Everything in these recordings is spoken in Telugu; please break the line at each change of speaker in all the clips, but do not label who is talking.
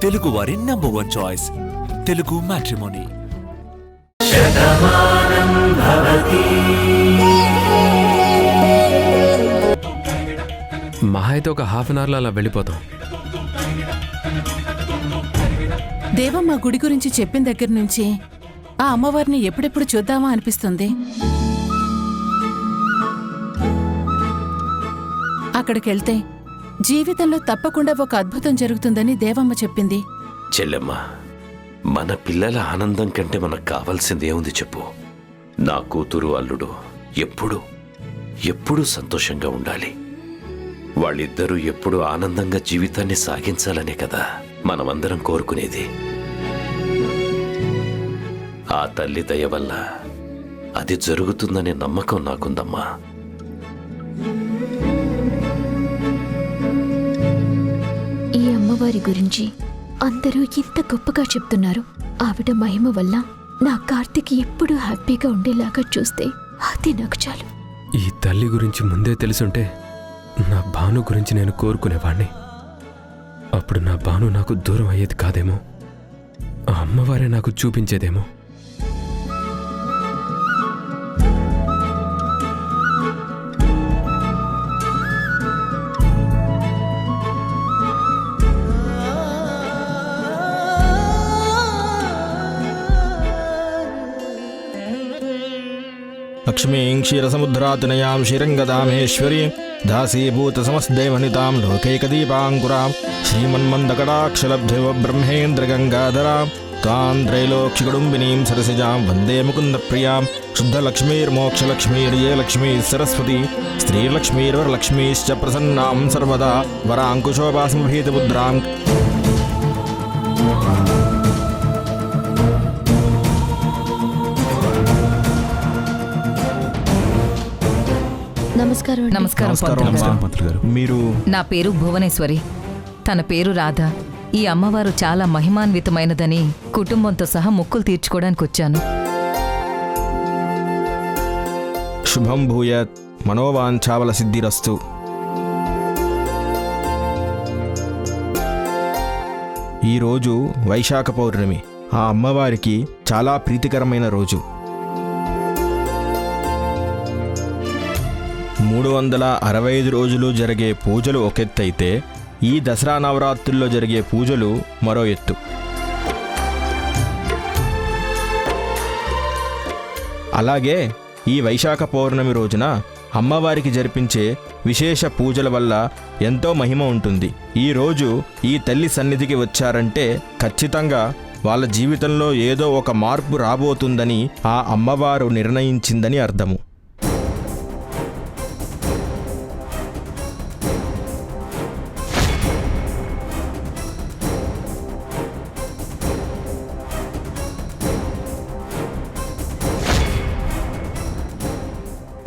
తెలుగువారి నంబర్ 1 చాయిస్ తెలుగు మ్యాట్రిమోనీ.
మహా అయితే ఒక హాఫ్ అన్ అవర్లో అలా వెళ్ళిపోతాం.
దేవమ్మ గుడి గురించి చెప్పిన దగ్గర నుంచి ఆ అమ్మవారిని ఎప్పుడెప్పుడు చూద్దామా అనిపిస్తుంది. అక్కడికెళ్తే జీవితంలో తప్పకుండా ఒక అద్భుతం జరుగుతుందని దేవమ్మ చెప్పింది.
చెల్లెమ్మ, మన పిల్లల ఆనందం కంటే మనకు కావాల్సింది ఏముంది చెప్పు? నా కూతురు అల్లుడు ఎప్పుడూ సంతోషంగా ఉండాలి. వాళ్ళిద్దరూ ఎప్పుడూ ఆనందంగా జీవితాన్ని సాగించాలనే కదా మనమందరం కోరుకునేది. ఆ తల్లి దయ వల్ల అది జరుగుతుందనే నమ్మకం నాకుందమ్మా.
ఈ అమ్మవారి గురించి అందరూ ఇంత గొప్పగా చెప్తున్నారు. ఆవిడ మహిమ వల్ల నా కార్తీక్ ఎప్పుడూ హ్యాపీగా ఉండేలాగా చూస్తే అది నాకు చాలు.
ఈ తల్లి గురించి ముందే తెలుసుంటే నా భాను గురించి నేను కోరుకునేవాణ్ణి. అప్పుడు నా భాను నాకు దూరం అయ్యేది కాదేమో, ఆ అమ్మవారే నాకు చూపించేదేమో.
లక్ష్మీం క్షీరసముద్రాతినయాం శ్రీరంగదామేశ్వరీం దాసీభూతసమస్తైవనితాం లోకైకదీపాంకురాం శ్రీమన్మందకటాక్షలబ్ధివ బ్రహ్మేంద్రగంగాధరాం తాం త్రైలోక్యకుడుంబినీం సరసిజాం వందే ముకుందప్రియాం శుద్ధలక్ష్మీర్మోక్షలక్ష్మీర్యే లక్ష్మీ సరస్వతి స్త్రీలక్ష్మీర్వరలక్ష్మీశ్చ ప్రసన్నాం సర్వదా వరాంకుశోపాసమభీతముద్రాం.
నమస్కారం.
మీరు?
నా పేరు భువనేశ్వరి, తన పేరు రాధ. ఈ అమ్మవారు చాలా మహిమాన్వితమైనదని కుటుంబంతో సహా మొక్కులు తీర్చుకోవడానికి వచ్చాను.
శుభం భూయత్, మనోవాంఛావల సిద్ధిరస్తు. ఈరోజు వైశాఖ పౌర్ణమి, ఆ అమ్మవారికి చాలా ప్రీతికరమైన రోజు. 365 రోజులు జరిగే పూజలు ఒకెత్తైతే ఈ దసరా నవరాత్రుల్లో జరిగే పూజలు మరో ఎత్తు. అలాగే ఈ వైశాఖ పౌర్ణమి రోజున అమ్మవారికి జరిపించే విశేష పూజల వల్ల ఎంతో మహిమ ఉంటుంది. ఈ రోజు ఈ తల్లి సన్నిధికి వచ్చారంటే ఖచ్చితంగా వాళ్ళ జీవితంలో ఏదో ఒక మార్పు రాబోతుందని ఆ అమ్మవారు నిర్ణయించిందని అర్థము.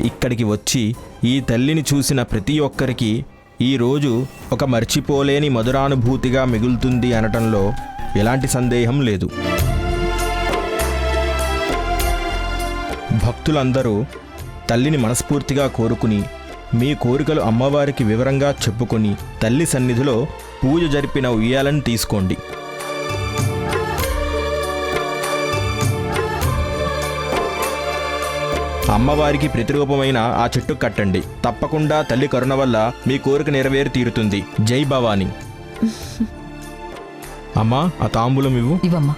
ఇక్కడికి వచ్చి ఈ తల్లిని చూసిన ప్రతి ఒక్కరికి ఈరోజు ఒక మర్చిపోలేని మధురానుభూతిగా మిగులుతుంది అనటంలో ఎలాంటి సందేహం లేదు. భక్తులందరూ తల్లిని మనస్ఫూర్తిగా కోరుకుని మీ కోరికలు అమ్మవారికి వివరంగా చెప్పుకొని తల్లి సన్నిధిలో పూజ జరిపిన ఉయ్యాలను తీసుకోండి. అమ్మవారికి ప్రతిరూపమైన ఆ చెట్టు కట్టండి. తప్పకుండా తల్లి కరుణ వల్ల మీ కోరిక నెరవేరి తీరుతుంది. జై భవాని. అమ్మా, ఆ తాంబూలం ఇవ్వమ్మా.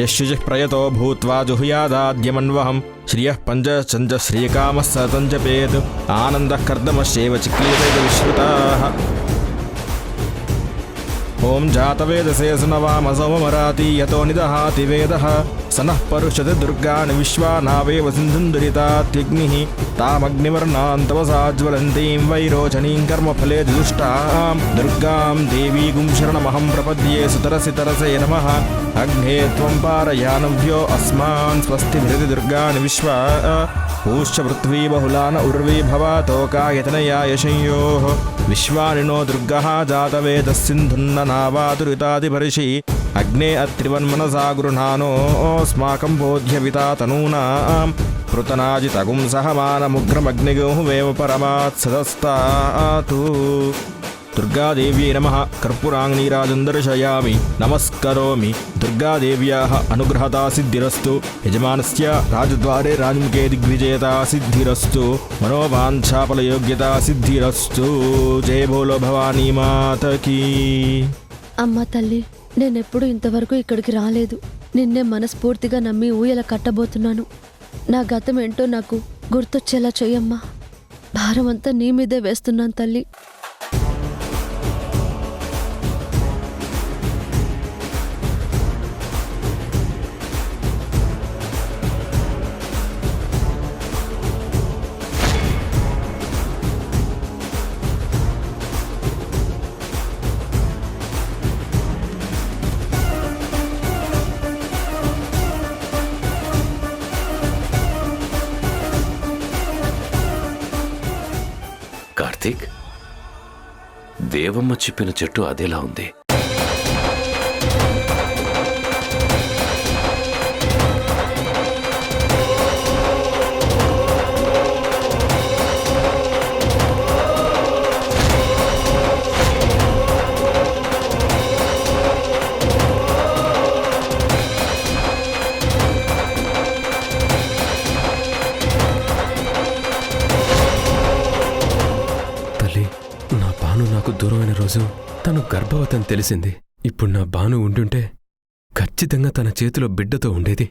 యశుజ ప్రయతో భూత్వా జుహుయాదాద్యమన్వహం శ్రియ పంచ శ్రీకామ సతంజపేద్ ఆనంద కర్దమశ్చేవ చిక్లీవేద విశ్రుతా. ఓం జాతవేదసే సునవామసోమరాతి యతో నిదహాతి వేదః సనః పరుషతి దుర్గాని విశ్వానావేవ సింధుందురితాత్యగ్నిః తామగ్నివర్ణాం తపసాజ్వలంతీం వైరోచనీం కర్మఫలే దుష్టాం దుర్గాం దేవీగుం శరణమహం ప్రపద్యే సుతరసి తరసే నమః. అగ్నే త్వం పారయానవ్యో అస్మాన్ స్వస్తిభిరతి దుర్గాని విశ్వా పూశ్చ పృథ్వీ బహుళాన ఉర్వీ భవాతోకాయతనయాయ సంయోః విశ్వాని నో దుర్గః జాతవేదః సింధున్ననావాతురితాదిపరిషి అగ్నే అత్రివన్మనసా గృహానోస్మాకం బోధ్యవితా తనూనాం పృతనాజితగుం సహమానముగ్రమగ్నిగోహువేమ పరమాత్ సదస్తాతు. దుర్గాదేవ్యై నమః కర్పూరాంగనీరాజం దర్శయామి నమస్కరోమి. దుర్గాదేవ్యాः అనుగ్రహతా సిద్ధిరస్తు. యజమానస్య రాజద్వారే రాజముఖే దిగ్విజయతా సిద్ధిరస్తు. మనోవాంఛాఫలయోగ్యతా సిద్ధిరస్తు. జయ బోలో భవానీ మాతకీ.
అమ్మ తల్లి, నేనెప్పుడు ఇంతవరకు ఇక్కడికి రాలేదు. నిన్నే మనస్ఫూర్తిగా నమ్మి ఊయల కట్టబోతున్నాను. నా గతం ఏంటో నాకు గుర్తొచ్చేలా చెయ్యమ్మా. భారం అంతా నీ మీదే వేస్తున్నాను తల్లి.
కార్తీక్, దేవమ్మ చెప్పిన చెట్టు అదేలా ఉంది.
నాకు దూరమైన రోజు తను గర్భవతిని తెలిసింది. ఇప్పుడు నా భాను ఉండుంటే ఖచ్చితంగా తన చేతిలో బిడ్డతో ఉండేది.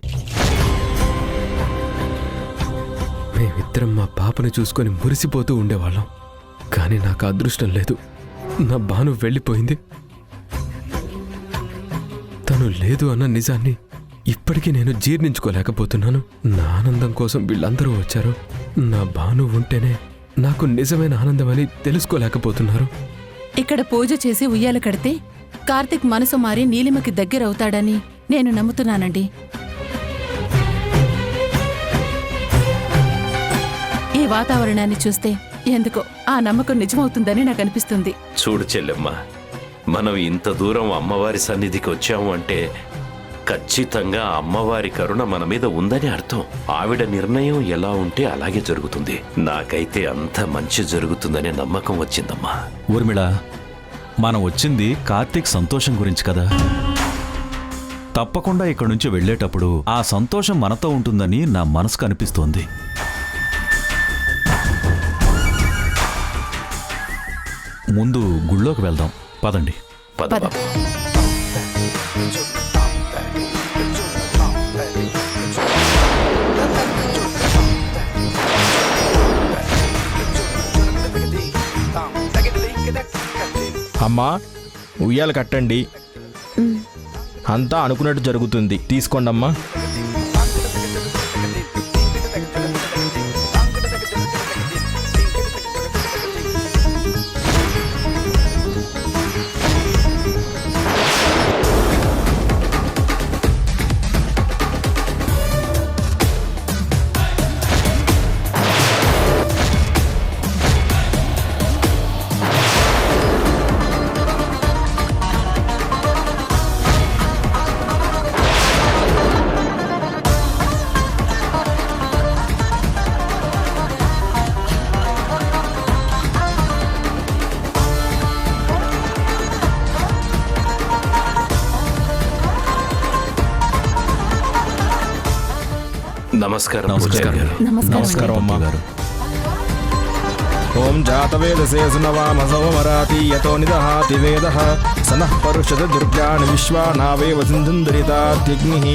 మేమిద్దరం మా పాపని చూసుకొని మురిసిపోతూ ఉండేవాళ్ళం. కానీ నాకు అదృష్టం లేదు. నా భాను వెళ్ళిపోయింది. తను లేదు అన్న నిజాన్ని ఇప్పటికీ నేను జీర్ణించుకోలేకపోతున్నాను. నా ఆనందం కోసం వీళ్ళందరూ వచ్చారు. నా భాను ఉంటేనే నాకు నిజమైన ఆనందమని తెలుసుకోలేకపోతున్నారు.
ఇక్కడ పూజ చేసి ఉయ్యాల కడితే కార్తీక్ మనసు మారి నీలిమకి దగ్గరవుతాడని నేను నమ్ముతున్నానండి. ఈ వాతావరణాన్ని చూస్తే ఎందుకో ఆ నమ్మకం నిజమవుతుందని నాకు అనిపిస్తుంది.
చూడు చెల్లెమ్మ, మనం ఇంత దూరం అమ్మవారి సన్నిధికి వచ్చాము అంటే ఖచ్చితంగా అమ్మవారి కరుణ మన మీద ఉందని అర్థం. ఆవిడ నిర్ణయం ఎలా ఉంటే అలాగే జరుగుతుంది. నాకైతే అంత మంచి జరుగుతుందనే నమ్మకం వచ్చిందమ్మా.
ఊర్మిళ, మనం వచ్చింది కార్తీక్ సంతోషం గురించి కదా. తప్పకుండా ఇక్కడి నుంచి వెళ్ళేటప్పుడు ఆ సంతోషం మనతో ఉంటుందని నా మనసుకు అనిపిస్తోంది. ముందు గుళ్ళోకి వెళ్దాం, పదండి.
పద.
అమ్మా, ఉయ్యాలు కట్టండి. అంతా అనుకున్నట్టు జరుగుతుంది. తీసుకోండమ్మా.
నమస్కారం.
నమస్కారం అమ్మా. ఓం జాతవేదసే సునవామసో మరాతి యతో నిదహాతి వేదః సనః పరుషద దుర్గాణి విశ్వానావేవ సింధుందరితాత్యగ్నిః